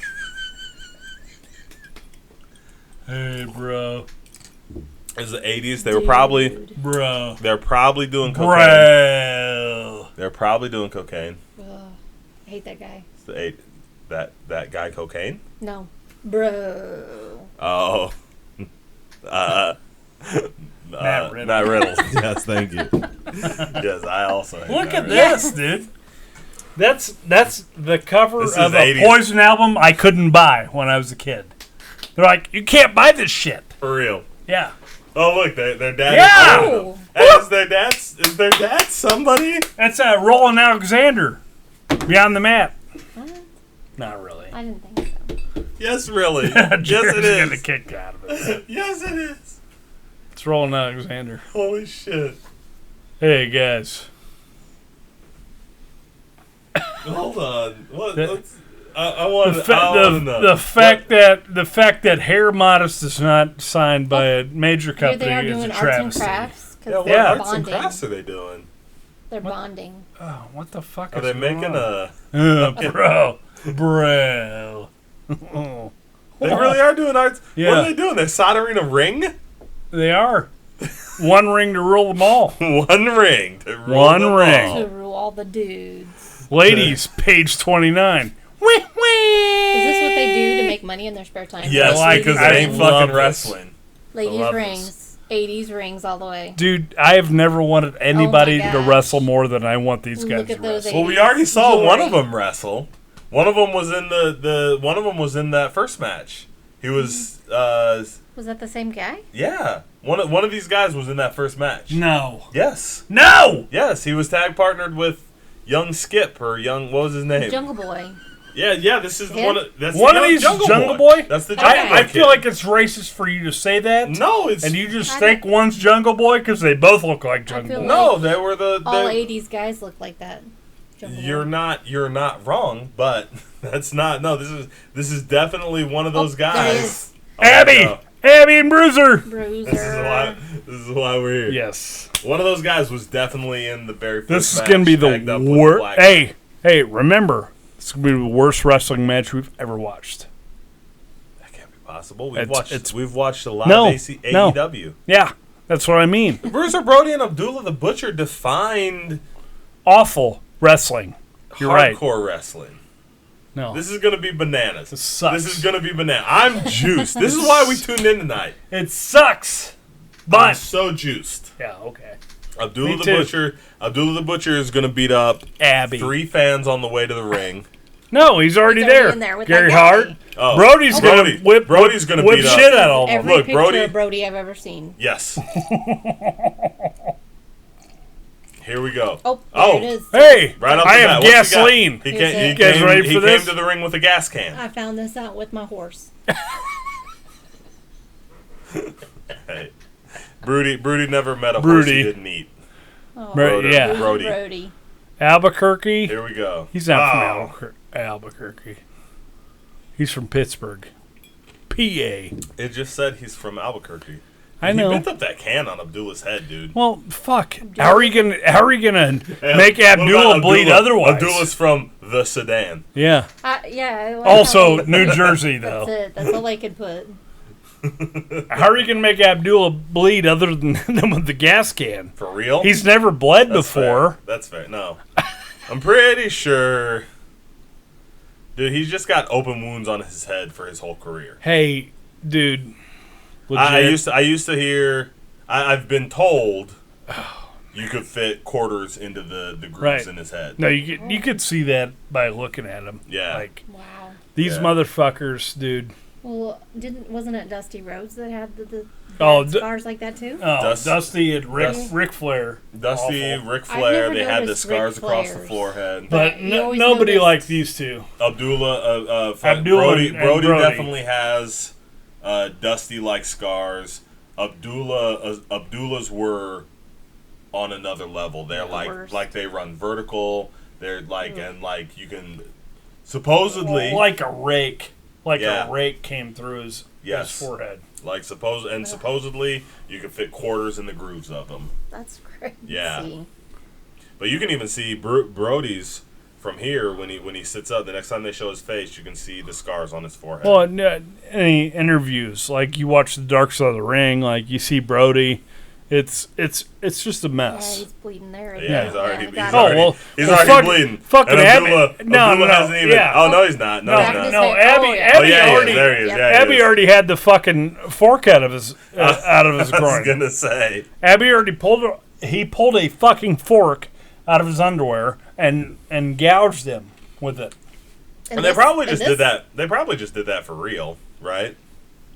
Hey, bro.
It was the '80s. They were probably.
Bro.
They're probably doing cocaine.
Bro.
They're probably doing cocaine.
Ugh, I hate that guy.
It's the that guy cocaine.
No. Bro.
Oh.
Matt Riddle.
Matt Riddle. Yes, thank you. Yes, I also hate
Look
Matt
at
Riddle.
this, dude. That's the cover
This is
of a
80s.
Poison album I couldn't buy when I was a kid. They're like, you can't buy this shit.
For real.
Yeah.
Oh, look, their dad.
Yeah!
Oh.
Hey, is their dad somebody?
That's Roland Alexander. Beyond the Mat.
What?
Not really.
I didn't think so.
Yes, really.
Jared's
Yes, it
getting a
is.
kick out of it.
Yes, it is.
It's Roland Alexander.
Holy shit.
Hey, guys.
Hold on. What?
The-
I want
The,
to know.
the fact that Hair Modest is not signed by a major
Here they
company
are
is
doing
a
arts and
travesty.
crafts. 'cause
Yeah, what
they're
arts and
bonding.
crafts are they doing?
They're bonding.
Oh, what the fuck
Are
is
they
going
making
on?
a?
Bro.
They really are doing arts.
Yeah.
What are they doing? They're soldering a ring.
They are. One ring to rule them all.
One ring to rule
One
them
ring.
all.
To rule all the dudes.
Ladies, page 29.
Is this what they do to make money in their spare time?
Yes,
like
because
I
they ain't
love
fucking
this.
wrestling.
Ladies
love
rings. 80s rings all the way.
Dude, I have never wanted anybody to
gosh.
wrestle more than I want these guys
Look at
to
those
wrestle.
Well, we already saw
Jewelry.
one of them wrestle. One of them was in one of them was in that first match. He was
Was that the same guy?
yeah. One of these guys was in that first match.
No.
Yes.
No!
Yes, he was tag partnered with Young Skip or Young what was his name?
Jungle Boy.
Yeah, this is
Him?
that's
One
the
of
young
these
Jungle
Jungle
Boy.
Boy?
That's the Jungle Boy
I
kid.
feel like it's racist for you to say that.
No, it's
And you just
I
think one's Jungle Boy because they both look like Jungle
feel
Boy.
no, they were
All
they,
80s guys look like that. Jungle
You're
Boy.
not wrong, but that's not no. This is definitely one of those
There he
guys.
is.
Oh, no.
Abby and Bruiser!
Bruiser.
This is why we're here.
Yes.
One of those guys was definitely in the very first
This is
match,
going to be
tagged
the
up with
worst.
Black-
Hey, remember, this is going to be the worst wrestling match we've ever watched.
That can't be possible.
It's-
We've watched a lot
No,
of
no.
AEW.
Yeah, that's what I mean.
Bruiser Brody and Abdullah the Butcher defined
Awful wrestling. You're right.
hardcore wrestling.
No.
This is going to be bananas.
This sucks.
This is going to be bananas. I'm juiced. This is why we tuned in tonight.
It sucks.
I'm
But.
so juiced.
Yeah, okay.
Abdullah
Me
the
too.
Butcher is going to beat up
Abby.
3 fans on the way to the ring.
No, he's already
He's already
there.
in there with
Gary
that
Hart.
guy.
Oh,
Brody's
Brody.
gonna whip.
Brody's gonna
whip
beat up.
shit out of him.
Every
Look,
picture
Brody-
of Brody I've ever seen.
Yes. Here we go.
Oh, there it is.
Hey,
Right off
I
the
have
bat, what's he got?
gasoline.
He,
Is
came, he,
it-
guys
came,
ready
he
for
came
this?
to the ring with a gas can.
I found this out with my horse.
Hey. Brody never met a horse
Broody.
he didn't eat.
Oh,
Right, yeah.
Brody.
Brody.
Albuquerque.
Here we go.
He's not
Oh.
from Albuquerque. He's from Pittsburgh, PA.
It just said he's from Albuquerque.
I
He
know.
bent up that can on Abdullah's head, dude.
Well, fuck. How are you gonna
Yeah,
make
what
Abdullah
about
bleed otherwise?
Abdullah's from the Sedan.
Yeah.
Yeah. I like
Also,
how they-
New Jersey
That's
though.
it. That's all I could put.
How are you gonna make Abdullah bleed other than with the gas can?
For real?
He's never bled
That's
before.
fair. That's fair. No. I'm pretty sure. Dude, he's just got open wounds on his head for his whole career.
Hey, dude. Legit.
I used to hear. I've been told you could fit quarters into the grooves
Right.
in his head.
No, you could see that by looking at him.
Yeah.
Like
Wow.
these
Yeah.
motherfuckers, dude.
Well, wasn't it Dusty Rhodes that had the
Oh,
scars like that too?
Oh, Dusty and
Dust-
Ric Flair.
Dusty,
Awful.
Ric
I've
Flair,
never
they had the
noticed
scars
Ric
across the
Flair's.
forehead.
But
You always
nobody
noticed-
like these two.
Abdullah,
Abdullah
Brody,
and
Brody
Brody.
definitely has Dusty-like scars. Abdullah's were on another level. They're
worse.
like they run vertical. They're like and like you can supposedly
Like a rake. Like
Yeah.
a rake came through his forehead.
like supposedly you can fit quarters in the grooves of them.
That's crazy.
Yeah. But you can even see Brody's from here when he sits up. The next time they show his face, you can see the scars on his forehead.
Well, any interviews, like you watch the Dark Side of the Ring, like you see Brody, it's just a
Yeah,
mess.
he's bleeding there.
Yeah, he's already,
I
he's
got
already,
it.
well,
he's
well,
already
fuck-
bleeding.
fucking
and
Abby-
Abdullah
no,
hasn't even.
yeah.
Oh no, he's not. No,
Back
he's
this
not.
No,
way.
Abby,
Oh, yeah.
Abby
Oh yeah,
already,
there he is. Yeah,
Abby
he is.
already had the fucking fork out of his
I was
groin.
gonna say.
Abby already pulled a fucking fork out of his underwear and gouged him with it.
And they probably just did that. They probably just did that for real, right?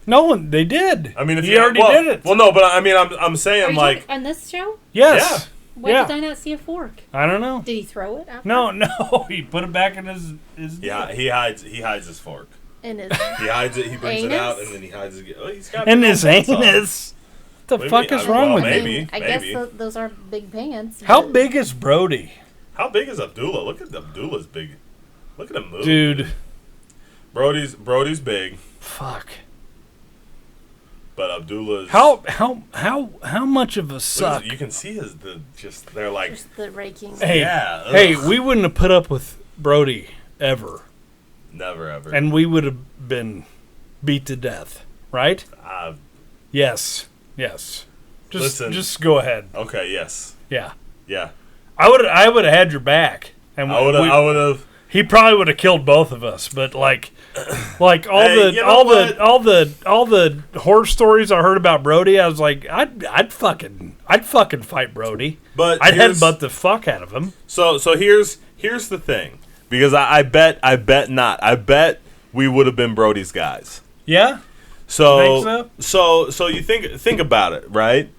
No, they did.
I mean, if
he
you
already
well,
did it.
Well, no, but I mean, I'm saying like
on this show?
Yes.
Why
Yeah.
did I not see a fork?
I don't know.
Did he throw it? After?
No, he put it back in his
yeah, he hides his fork.
In his
He hides it. He brings it out,
Anus?
and then he hides it. Oh, he's got
in
big
his
old pants on.
anus. What the
Maybe-
fuck is
I-
wrong
well,
with
maybe.
you?
I guess those are big pants.
How
but-
big is Brody?
How big is Abdullah? Look at Abdullah's big. Look at him move,
Dude.
Brody's big.
Fuck.
But Abdullah's
how much of a suck?
You can see they're like
Just the raking.
Hey, we wouldn't have put up with Brody ever,
never ever.
and we would have been beat to death, right? Yes. Just go ahead.
Okay. Yes.
Yeah.
Yeah.
I would have had your back, and
I would have.
He probably would have killed both of us, but all
Hey,
the horror stories I heard about Brody, I was like, I'd fucking fight Brody.
But
I'd headbutt the fuck out of him.
So here's the thing, because I bet not. I bet we would have been Brody's guys.
Yeah.
So
You think
so you think about it, right?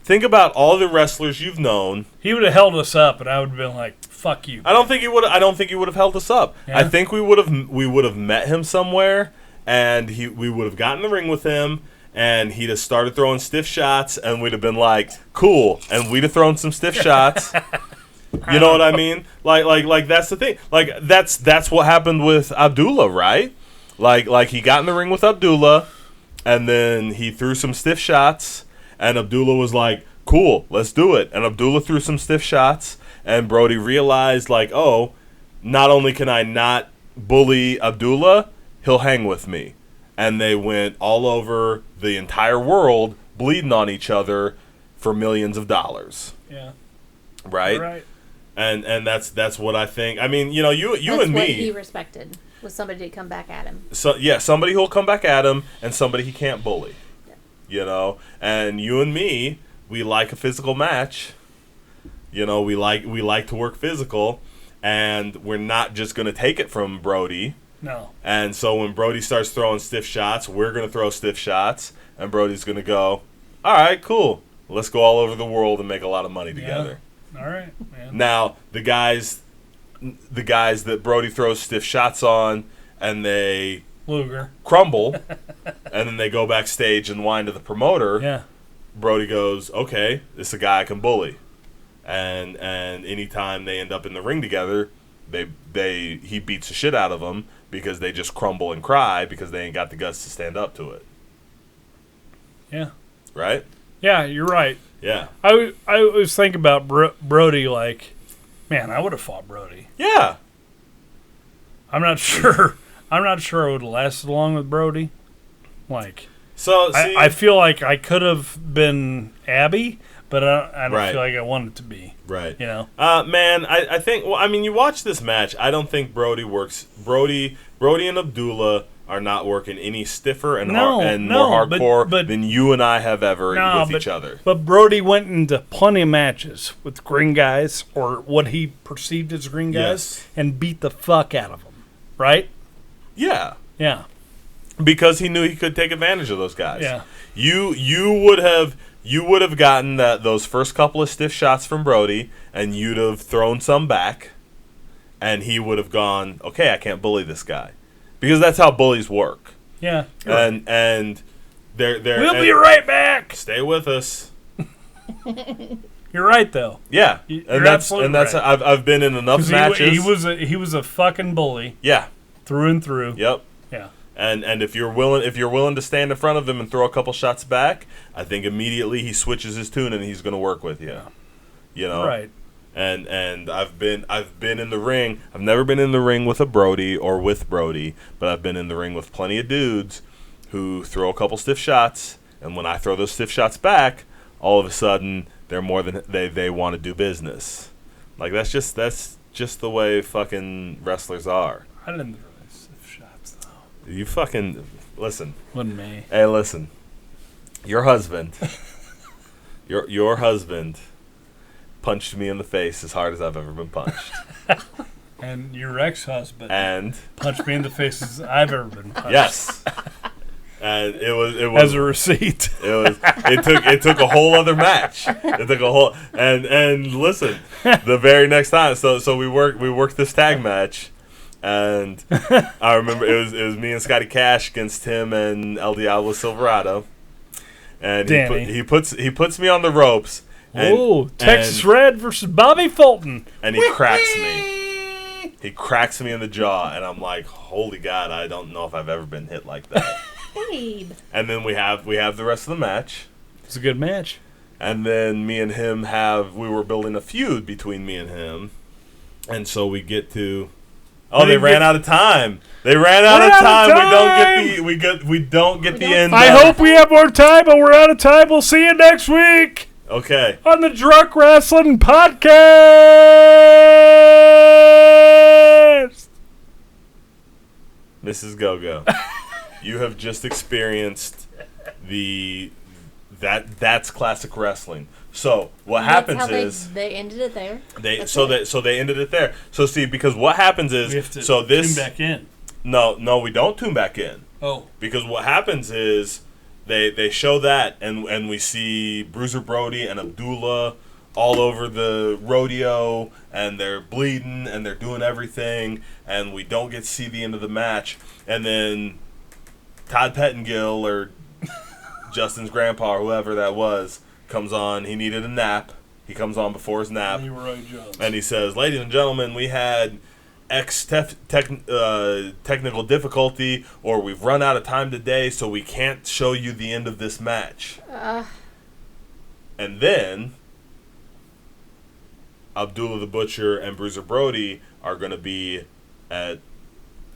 Think about all the wrestlers you've known.
He would have held us up, and I would have been like, "Fuck you."
I don't think he would have held us up.
Yeah.
I think we would have met him somewhere, and we would have gotten in the ring with him, and he'd have started throwing stiff shots, and we'd have been like, "Cool," and we'd have thrown some stiff shots. You know what I mean? Like that's the thing. Like that's what happened with Abdullah, right? Like he got in the ring with Abdullah, and then he threw some stiff shots. And Abdullah was like, cool, let's do it. And Abdullah threw some stiff shots. And Brody realized, like, oh, not only can I not bully Abdullah, he'll hang with me. And they went all over the entire world bleeding on each other for millions of dollars.
Yeah.
Right?
Right.
And that's what I think. I mean, you
That's
and
what
me.
he respected, was somebody to come back at him.
So yeah, somebody who'll come back at him and somebody he can't bully. You know, and you and me, we like a physical match. You know, we like to work physical, and we're not just going to take it from Brody.
No.
And so when Brody starts throwing stiff shots, we're going to throw stiff shots, and Brody's going to go, all right, cool. Let's go all over the world and make a lot of money together.
Yeah. All right, man.
Now, the guys that Brody throws stiff shots on, and they
Luger
crumble, and then they go backstage and whine to the promoter.
Yeah.
Brody goes, okay, this is a guy I can bully, and anytime they end up in the ring together, he beats the shit out of them because they just crumble and cry because they ain't got the guts to stand up to it.
Yeah.
Right?
Yeah, you're right.
Yeah.
I was thinking about Brody, like, man, I would have fought Brody.
Yeah.
I'm not sure I would have lasted long with Brody. Like,
so see,
I feel like I could have been Abby, but I don't feel like I wanted to be.
Right.
You know?
Man, I think, well, I mean, you watch this match, I don't think Brody works. Brody and Abdullah are not working any stiffer and more hardcore than you and I have ever with each other.
But Brody went into plenty of matches with green guys, or what he perceived as green guys, and beat the fuck out of them. Right?
Yeah.
Yeah.
Because he knew he could take advantage of those guys.
Yeah.
You would have gotten those first couple of stiff shots from Brody, and you'd have thrown some back, and he would have gone, okay, I can't bully this guy. Because that's how bullies work.
Yeah.
And they're
we'll be right back.
Stay with us.
You're right though.
Yeah.
You're absolutely right.
I've been in enough matches.
He was a fucking bully.
Yeah.
Through and through.
Yep.
Yeah.
And if you're willing to stand in front of him and throw a couple shots back, I think immediately he switches his tune and he's going to work with you.
Yeah.
You know.
Right.
And I've been in the ring. I've never been in the ring with a Brody or with Brody, but I've been in the ring with plenty of dudes who throw a couple stiff shots, and when I throw those stiff shots back, all of a sudden they're more than they want to do business. Like that's just the way fucking wrestlers are.
I didn't throw stiff shots though.
You fucking listen.
Wasn't me.
Hey, listen. Your husband. your husband punched me in the face as hard as I've ever been punched.
And your ex-husband
and
punched me in the face as I've ever been punched.
Yes. And it was
as a receipt.
It took a whole other match. It took a whole and listen, the very next time, so we worked this tag match, and I remember it was me and Scotty Cash against him and El Diablo Silverado, and he puts me on the ropes.
Texas Red versus Bobby Fulton,
and he cracks me. He cracks me in the jaw, and I'm like, holy God, I don't know if I've ever been hit like that.
Babe.
And then we have the rest of the match.
It's a good match.
And then me and him we were building a feud between me and him. And so we get to they ran out of time. They ran out of time. We don't get the end.
I hope we have more time, but we're out of time. We'll see you next week.
Okay.
On the Drunk Rasslin Podcast.
Mrs. Go-Go, you have just experienced that's classic wrestling. So what happens is
they ended it there.
They ended it there. So see, because what happens is
we have to
tune
back in.
No, we don't tune back in.
Oh.
Because what happens is they show that and we see Bruiser, Brody, and Abdullah all over the rodeo, and they're bleeding and they're doing everything, and we don't get to see the end of the match. And then Todd Pettengill or Justin's grandpa or whoever that was comes on. He needed a nap. He comes on before his nap. And he says, "Ladies and gentlemen, we had X technical difficulty, or we've run out of time today, so we can't show you the end of this match." And then Abdullah the Butcher and Bruiser Brody are going to be at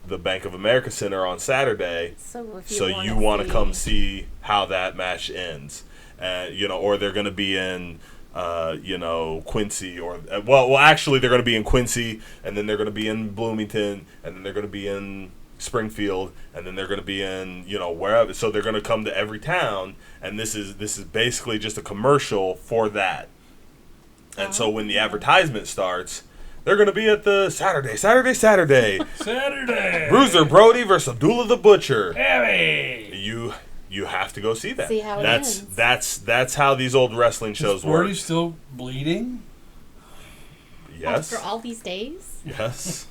the Bank of America Center on Saturday.
So
you want to come see how that match ends. Or they're going to be in Quincy, or actually they're going to be in Quincy, and then they're going to be in Bloomington, and then they're going to be in Springfield, and then they're going to be in wherever. So they're going to come to every town, and this is basically just a commercial for that. And so when the advertisement starts, they're going to be at the Saturday. Bruiser Brody versus Abdullah the Butcher.
Hey.
You have to go see that.
See how it ends.
That's how these old wrestling shows work.
Is Brody still bleeding?
Yes.
After all these days?
Yes.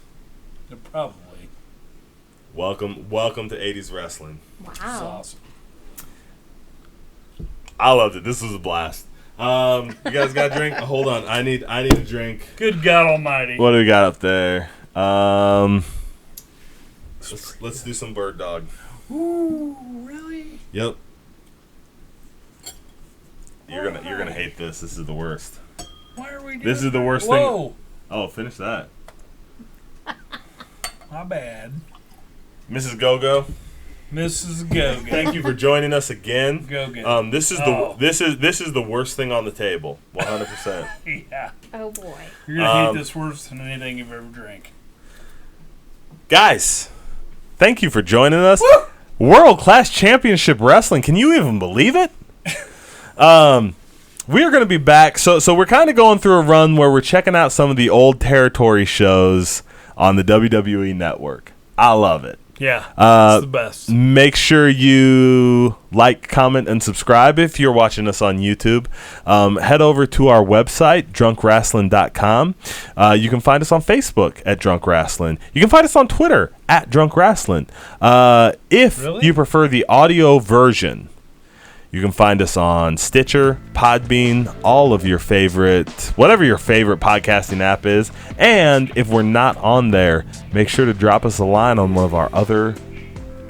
Probably.
Welcome to 80s wrestling.
Wow.
That's awesome.
I loved it. This was a blast. You guys got a drink? Hold on. I need a drink.
Good God Almighty.
What do we got up there? Let's do some Bird Dog.
Ooh, really?
Yep. You're gonna hate this. This is the worst.
Why are we doing
This is the worst
Whoa.
thing. Oh, finish that.
My bad.
Mrs. Go-Go.
Mrs. Go-Go.
Thank you for joining us again.
Go-Go.
This is the worst thing on the table. 100%.
Yeah.
Oh boy.
You're gonna hate this worse than anything you've ever drank.
Guys, thank you for joining us.
Woo!
World-class championship wrestling. Can you even believe it? We are going to be back. So we're kind of going through a run where we're checking out some of the old territory shows on the WWE Network. I love it.
Yeah, it's the best.
Make sure you like, comment, and subscribe if you're watching us on YouTube. Head over to our website, drunkwrestling.com. You can find us on Facebook at Drunk Rasslin. You can find us on Twitter at Drunk Rasslin. If you prefer the audio version, you can find us on Stitcher, Podbean, all of your whatever your favorite podcasting app is. And if we're not on there, make sure to drop us a line on one of our other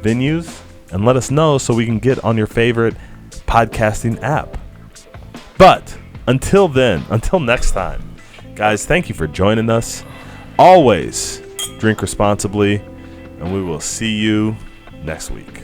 venues and let us know so we can get on your favorite podcasting app. But until next time, guys, thank you for joining us. Always drink responsibly, and we will see you next week.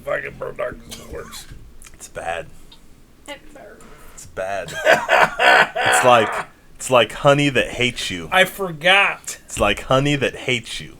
Fucking Bird Dog is the worst.
It's bad.
It burns.
It's bad. It's like honey that hates you.
I forgot.
It's like honey that hates you.